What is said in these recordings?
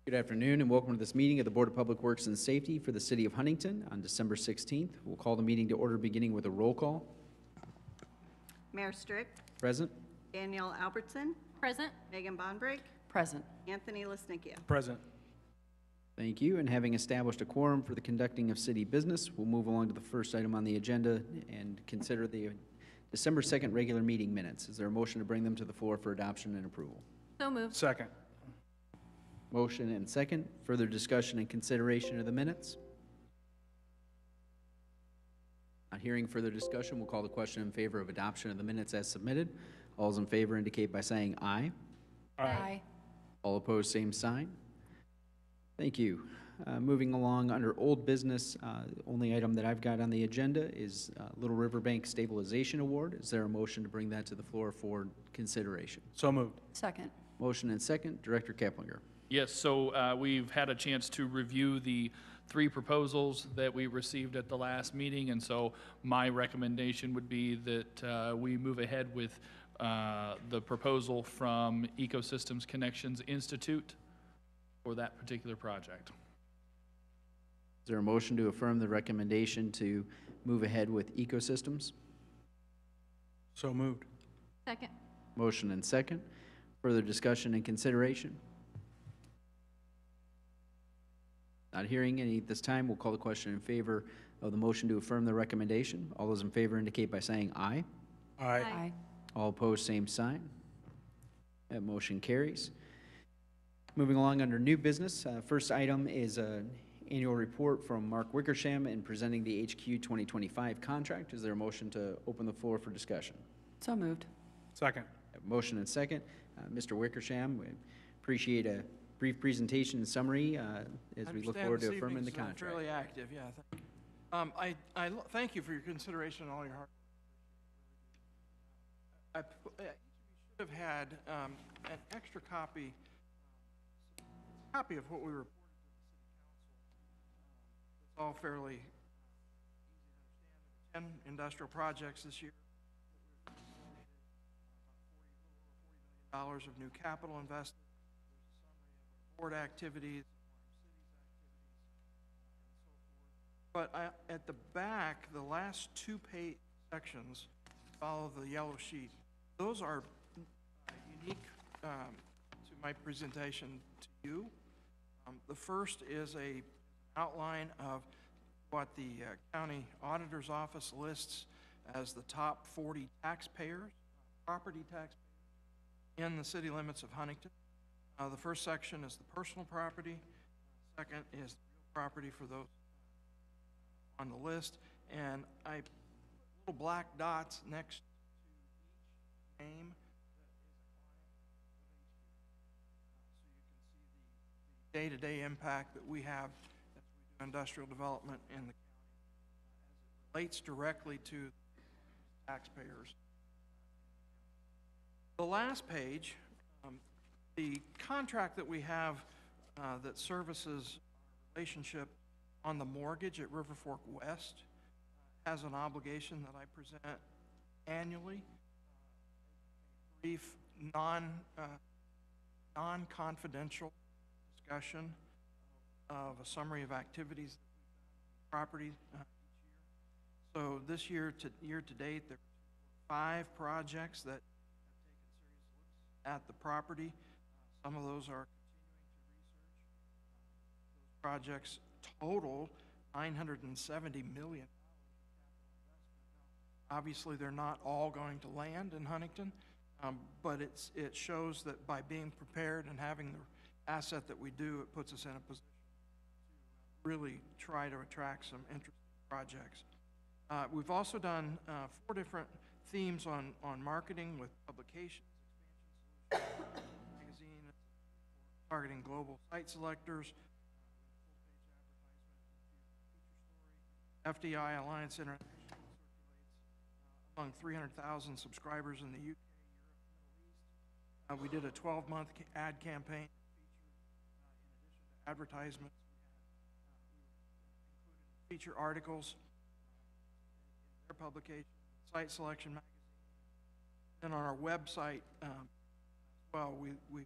Good afternoon and welcome to this meeting of the Board of Public Works and Safety for the City of Huntington on December 16th. We'll call the meeting to order beginning with a roll call. Mayor Strick. Present. Danielle Albertson. Present. Megan Bonbrake. Present. Anthony Lesnickia. Present. Thank you. And having established a quorum for the conducting of city business, we'll move along to the first item on the agenda and consider the December 2nd regular meeting minutes. Is there a motion to bring them to the floor for adoption and approval? So moved. Second. Motion and second. Further discussion and consideration of the minutes? Not hearing further discussion, we'll call the question in favor of adoption of the minutes as submitted. All those in favor indicate by saying aye. Aye. All opposed, same sign. Thank you. Moving along under old business, only item that I've got on the agenda is Little River Bank Stabilization Award. Is there a motion to bring that to the floor for consideration? So moved. Second. Motion and second. Director Keplinger. Yes, so we've had a chance to review the 3 proposals that we received at the last meeting, and so my recommendation would be that we move ahead with the proposal from Ecosystems Connections Institute for that particular project. Is there a motion to affirm the recommendation to move ahead with Ecosystems? So moved. Second. Motion and second. Further discussion and consideration? Not hearing any at this time, we'll call the question in favor of the motion to affirm the recommendation. All those in favor indicate by saying aye. Aye. All opposed, same sign. That motion carries. Moving along under new business, first item is an annual report from Mark Wickersham in presenting the HQ 2025 contract. Is there a motion to open the floor for discussion? So moved. Second. Motion and second. Mr. Wickersham, we appreciate a brief presentation and summary as we look forward to affirming the contract. Fairly active, yeah. I thank you for your consideration and all your hard work. Each of you should have had an extra copy of what we reported to the city council. It's all fairly easy to understand. There were 10 industrial projects this year. About $40 million of new capital invested. Board activities, but at the back, the last 2 sections follow the yellow sheet. Those are unique to my presentation to you. The first is an outline of what the county auditor's office lists as the top 40 taxpayers, property taxpayers in the city limits of Huntington. The first section is the personal property. Second is the real property for those on the list. And I put little black dots next to each name that is a client of HQ. So you can see the day-to-day impact that we have as we do industrial development in the county as it relates directly to taxpayers. The last page, the contract that we have that services our relationship on the mortgage at River Fork West has an obligation that I present annually, a brief non-confidential discussion of a summary of activities that we've done on the property each year. So this year to date, there are 5 projects that have taken serious looks at the property. Some of those are continuing to research. Those projects total $970 million. Obviously, they're not all going to land in Huntington, but it shows that by being prepared and having the asset that we do, it puts us in a position to really try to attract some interesting projects. We've also done 4 different themes on marketing with publications, expansion solutions, targeting global site selectors, full-page advertisement, feature story. FDI Alliance International circulates among 300,000 subscribers in the UK, Europe, Middle East. We did a 12-month ad campaign that featured, in addition to advertisements, we included feature articles publication, Site Selection Magazine. And on our website, as well, we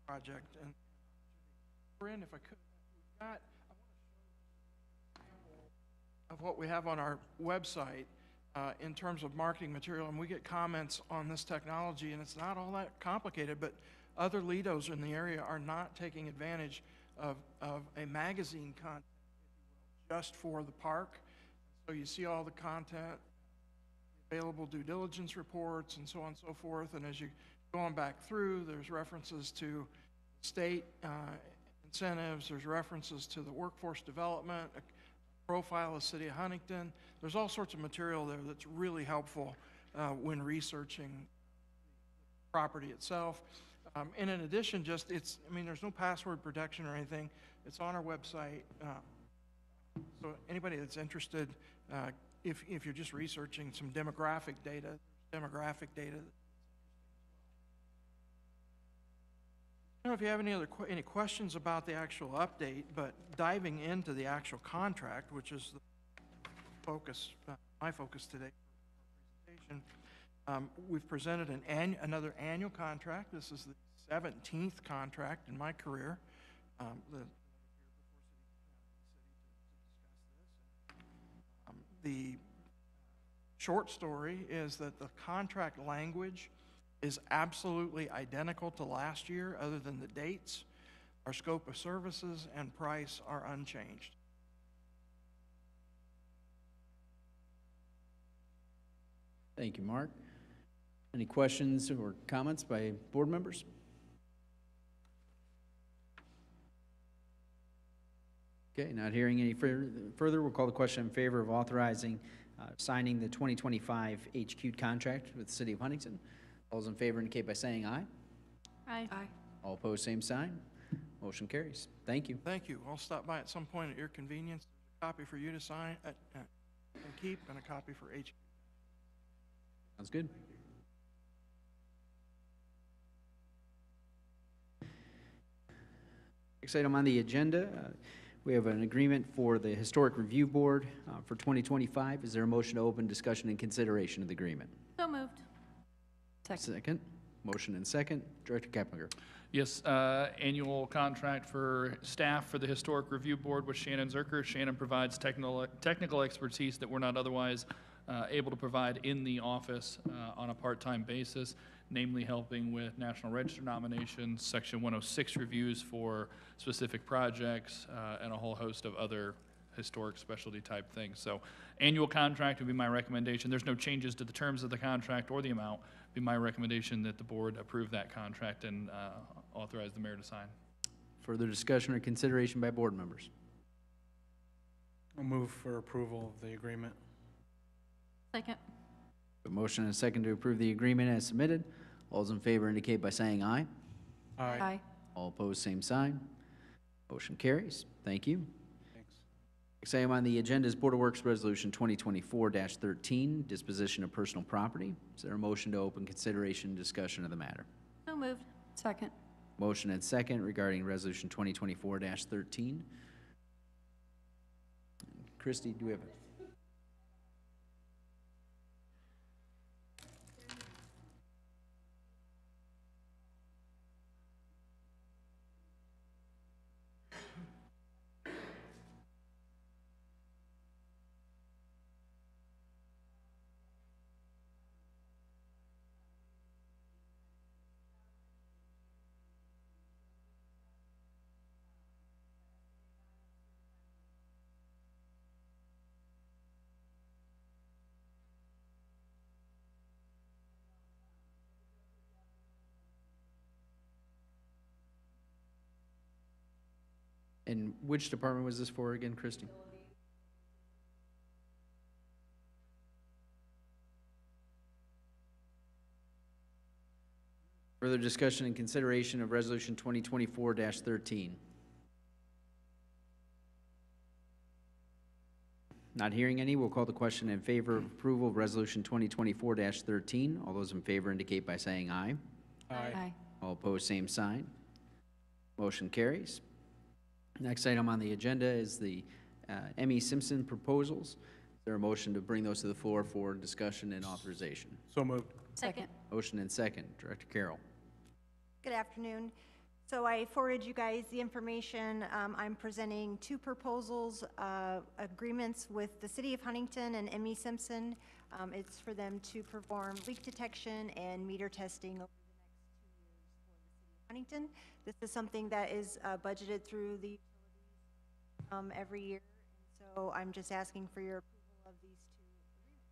project and Bryn, if I could, we've got, I want to show of what we have on our website in terms of marketing material, and we get comments on this technology, and it's not all that complicated, but other LIDOs in the area are not taking advantage of a magazine content, if you will, just for the park. So you see all the content, available due diligence reports, and so on and so forth, and as you go on back through, there's references to state incentives, there's references to the workforce development, a profile of City of Huntington. There's all sorts of material there that's really helpful when researching the property itself. And in addition, there's no password protection or anything. It's on our website. So anybody that's interested, if you're just researching some demographic data, I don't know if you have any questions about the actual update, but diving into the actual contract, which is the focus, my focus today for our presentation, we've presented another annual contract. This is the 17th contract in my career. The short story is that the contract language is absolutely identical to last year, other than the dates. Our scope of services and price are unchanged. Thank you, Mark. Any questions or comments by board members? Okay, not hearing any further, we'll call the question in favor of authorizing signing the 2025 HQ contract with the City of Huntington. All those in favor indicate by saying aye. Aye. All opposed, same sign. Motion carries. Thank you. Thank you. I'll stop by at some point at your convenience. A copy for you to sign and keep, and a copy for HQ. Sounds good. Next item on the agenda, we have an agreement for the Historic Review Board for 2025. Is there a motion to open discussion and consideration of the agreement? So moved. Second. Motion and second. Director Keplinger. Yes, annual contract for staff for the Historic Review Board with Shannon Zerker. Shannon provides technical expertise that we're not otherwise able to provide in the office on a part-time basis, namely helping with National Register nominations, Section 106 reviews for specific projects, and a whole host of other historic specialty type things. So annual contract would be my recommendation. There's no changes to the terms of the contract or the amount. It'd be my recommendation that the board approve that contract and authorize the mayor to sign. Further discussion or consideration by board members? I'll move for approval of the agreement. Second. A motion and a second to approve the agreement as submitted. All those in favor indicate by saying aye. Aye. All opposed, same sign. Motion carries. Thank you. Thanks. Next item on the agenda is Board of Works Resolution 2024-13, disposition of personal property. Is there a motion to open consideration and discussion of the matter? So moved. Second. Motion and second regarding Resolution 2024-13. Christie, do we have it? And which department was this for again, Christie? Further discussion and consideration of Resolution 2024-13. Not hearing any, we'll call the question in favor of approval of Resolution 2024-13. All those in favor indicate by saying aye. Aye. All opposed, same sign. Motion carries. Next item on the agenda is the M.E. Simpson proposals. Is there a motion to bring those to the floor for discussion and authorization? So moved. Second. Motion and second. Director Carroll. Good afternoon. So I forwarded you guys the information. I'm presenting two proposals, agreements with the City of Huntington and M.E. Simpson. It's for them to perform leak detection and meter testing over the next 2 years for the City of Huntington. This is something that is budgeted through the utilities every year. And so I'm just asking for your approval of these two agreements.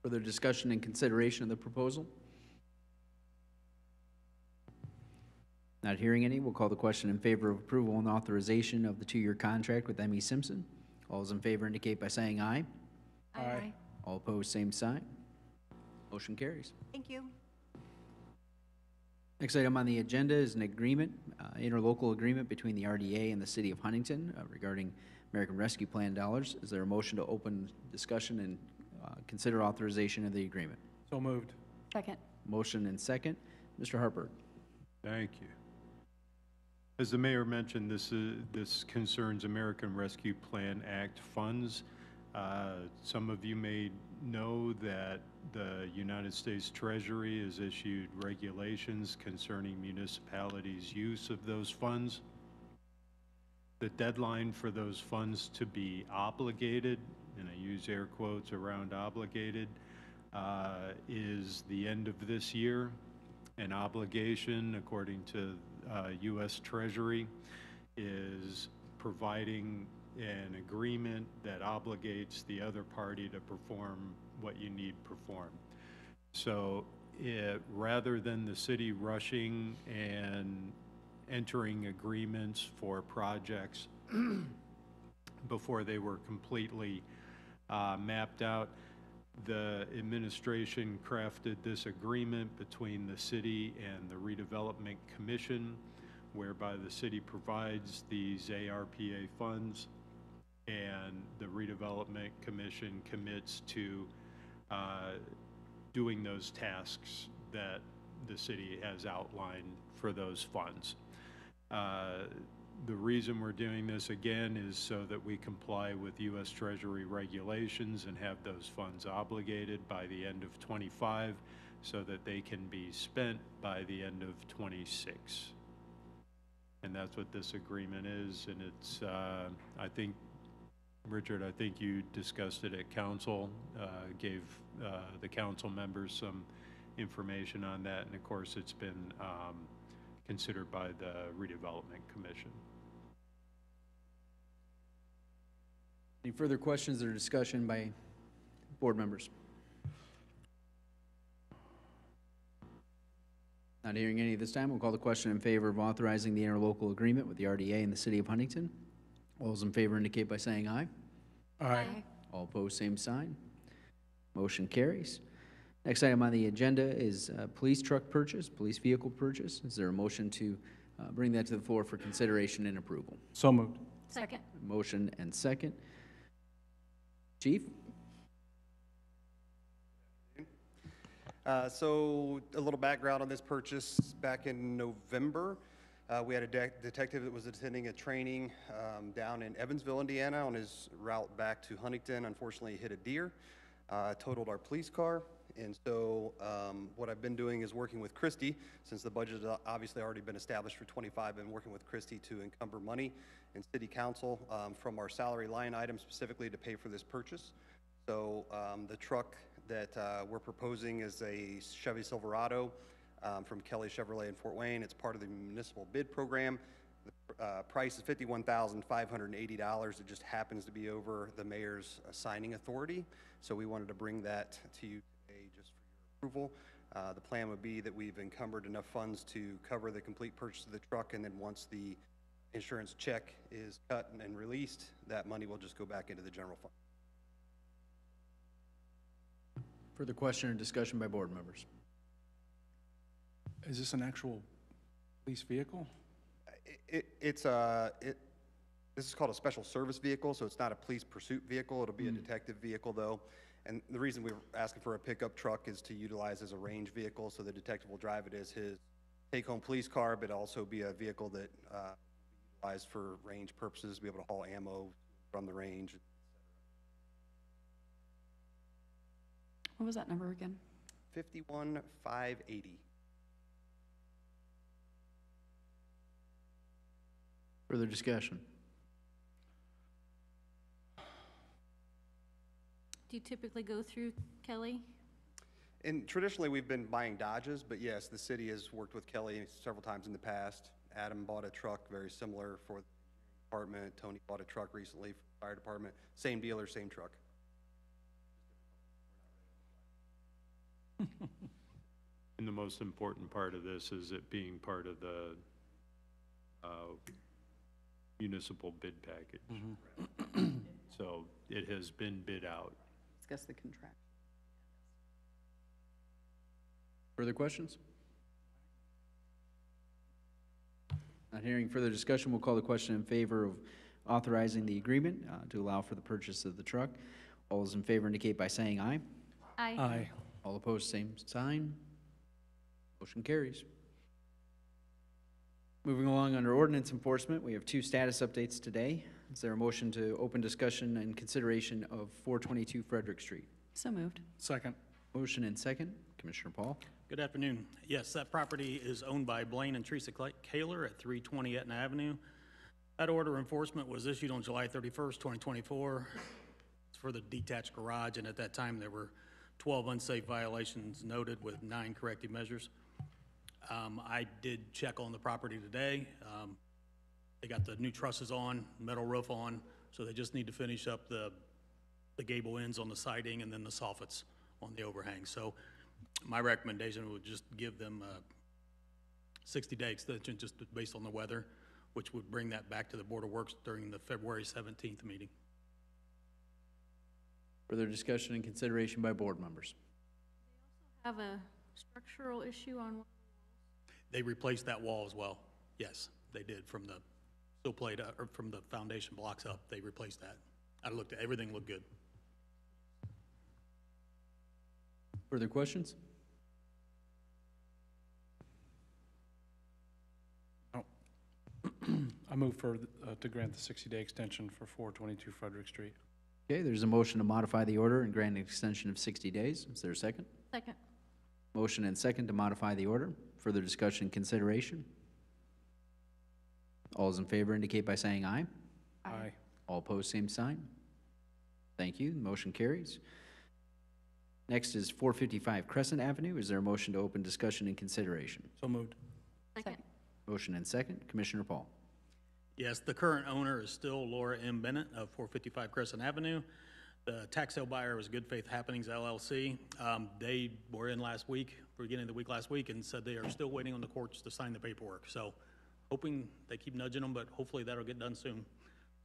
Further discussion and consideration of the proposal? Not hearing any, we'll call the question in favor of approval and authorization of the 2-year contract with M.E. Simpson. All those in favor indicate by saying aye. Aye. All opposed, same sign. Motion carries. Thank you. Next item on the agenda is an agreement, interlocal agreement between the RDA and the City of Huntington regarding American Rescue Plan dollars. Is there a motion to open discussion and consider authorization of the agreement? So moved. Second. Motion and second. Mr. Harper. Thank you. As the mayor mentioned, this concerns American Rescue Plan Act funds. Some of you may know that the United States Treasury has issued regulations concerning municipalities' use of those funds. The deadline for those funds to be obligated, and I use air quotes around obligated, is the end of this year. An obligation, according to U.S. Treasury, is providing an agreement that obligates the other party to perform what you need performed. So rather than the city rushing and entering agreements for projects before they were completely mapped out, the administration crafted this agreement between the city and the Redevelopment Commission, whereby the city provides these ARPA funds and the Redevelopment Commission commits to doing those tasks that the city has outlined for those funds. The reason we're doing this again is so that we comply with U.S. Treasury regulations and have those funds obligated by the end of '25 so that they can be spent by the end of '26. And that's what this agreement is. And it's, I think, Richard, I think you discussed it at council, gave the council members some information on that. And of course, it's been considered by the Redevelopment Commission. Any further questions or discussion by board members? Not hearing any this time, we'll call the question in favor of authorizing the interlocal agreement with the RDA and the City of Huntington. All those in favor indicate by saying aye. Aye. All opposed, same sign. Motion carries. Next item on the agenda is police truck purchase, police vehicle purchase. Is there a motion to bring that to the floor for consideration and approval? So moved. Second. Motion and second. Chief? So a little background on this purchase. Back in November, we had a detective that was attending a training down in Evansville, Indiana. On his route back to Huntington, unfortunately hit a deer, totaled our police car. And so what I've been doing is working with Christie, since the budget has obviously already been established for '25, I've been working with Christie to encumber money in City Council from our salary line item specifically to pay for this purchase. So the truck that we're proposing is a Chevy Silverado from Kelly Chevrolet in Fort Wayne. It's part of the municipal bid program. The price is $51,580. It just happens to be over the mayor's signing authority. So we wanted to bring that to you today just for your approval. The plan would be that we've encumbered enough funds to cover the complete purchase of the truck, and then once the insurance check is cut and released, that money will just go back into the general fund. Further question or discussion by board members? Is this an actual police vehicle? This is called a special service vehicle, so it's not a police pursuit vehicle. It'll be a detective vehicle, though. And the reason we're asking for a pickup truck is to utilize as a range vehicle, so the detective will drive it as his take-home police car, but also be a vehicle that utilized for range purposes, to be able to haul ammo from the range. What was that number again? 51,580. Further discussion? Do you typically go through Kelly? And traditionally, we've been buying Dodges, but yes, the city has worked with Kelly several times in the past. Adam bought a truck very similar for the department. Tony bought a truck recently for the fire department. Same dealer, same truck. And the most important part of this is it being part of the municipal bid package. So it has been bid out. Discuss the contract. Further questions? Not hearing further discussion, we'll call the question in favor of authorizing the agreement to allow for the purchase of the truck. All those in favor indicate by saying aye. Aye. Aye. All opposed, same sign. Motion carries. Moving along under ordinance enforcement, we have 2 status updates today. Is there a motion to open discussion and consideration of 422 Frederick Street? So moved. Second. Motion and second. Commissioner Paul. Good afternoon. Yes, that property is owned by Blaine and Teresa Kaler at 320 Etna Avenue. That order of enforcement was issued on July 31st, 2024. It's for the detached garage, and at that time, there were 12 unsafe violations noted with 9 corrective measures. I did check on the property today. They got the new trusses on, metal roof on, so they just need to finish up the gable ends on the siding and then the soffits on the overhang. So my recommendation would just give them a 60-day extension just based on the weather, which would bring that back to the Board of Works during the February 17th meeting. Further discussion and consideration by board members. Have a structural issue on one? They replaced that wall as well. Yes, they did from the sill plate, or from the foundation blocks up. They replaced that. I looked at everything, looked good. Further questions? I move for, to grant the 60-day extension for 422 Frederick Street. Okay, there's a motion to modify the order and grant an extension of 60 days. Is there a second? Second. Motion and second to modify the order. Further discussion and consideration? All those in favor indicate by saying aye. Aye. All opposed, same sign. Thank you. Motion carries. Next is 455 Crescent Avenue. Is there a motion to open discussion and consideration? So moved. Second. Motion and second. Commissioner Paul. Yes, the current owner is still Laura M. Bennett of 455 Crescent Avenue. The tax sale buyer was Good Faith Happenings LLC. They were in last week, beginning of the week last week, and said they are still waiting on the courts to sign the paperwork. So hoping they keep nudging them, but hopefully that'll get done soon.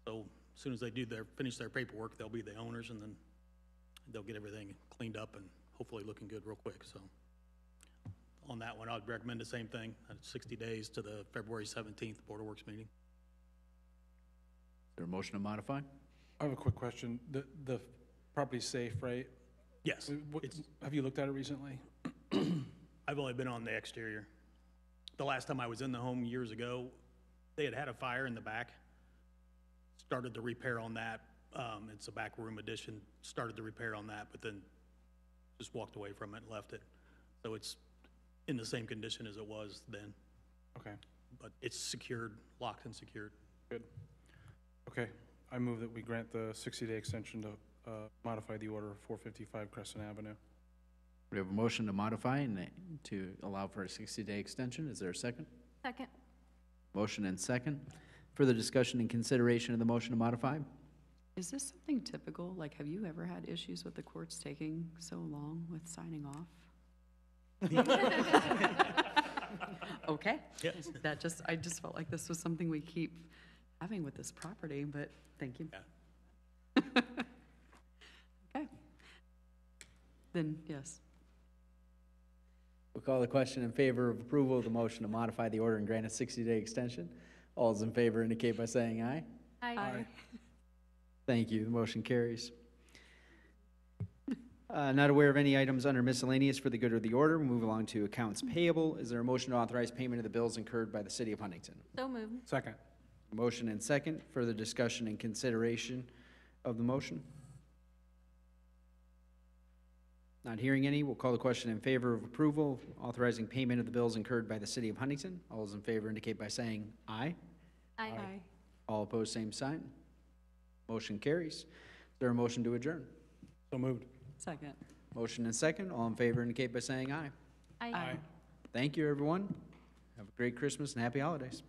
So as soon as they do finish their paperwork, they'll be the owners, and then they'll get everything cleaned up and hopefully looking good real quick. So on that one, I'd recommend the same thing, 60 days to the February 17th Board of Works meeting. Is there a motion to modify? I have a quick question. The property's safe, right? Yes. Have you looked at it recently? I've only been on the exterior. The last time I was in the home years ago, they had a fire in the back. Started the repair on that. It's a back room addition. Started the repair on that, but then just walked away from it and left it. So it's in the same condition as it was then. Okay, But it's secured, locked and secured. good. Okay, I move that we grant the 60-day extension to modify the order of 455 Crescent Avenue. We have a motion to modify and to allow for a 60-day extension. Is there a second? Second. Motion and second. Further discussion and consideration of the motion to modify? Is this something typical? Like, have you ever had issues with the courts taking so long with signing off? Okay. Yes. I just felt like this was something we keep having with this property, but thank you. Yeah. Okay. Then, yes. We'll call the question in favor of approval of the motion to modify the order and grant a 60-day extension. All those in favor indicate by saying aye. Aye. Thank you. The motion carries. Not aware of any items under miscellaneous for the good of the order. We'll move along to accounts payable. Is there a motion to authorize payment of the bills incurred by the city of Huntington? So moved. Second. Motion and second. Further discussion and consideration of the motion? Not hearing any, we'll call the question in favor of approval, authorizing payment of the bills incurred by the city of Huntington. All those in favor indicate by saying aye. Aye. All opposed, same sign. Motion carries. Is there a motion to adjourn? So moved. Second. Motion and second. All in favor indicate by saying aye. Aye. Thank you, everyone. Have a great Christmas and happy holidays.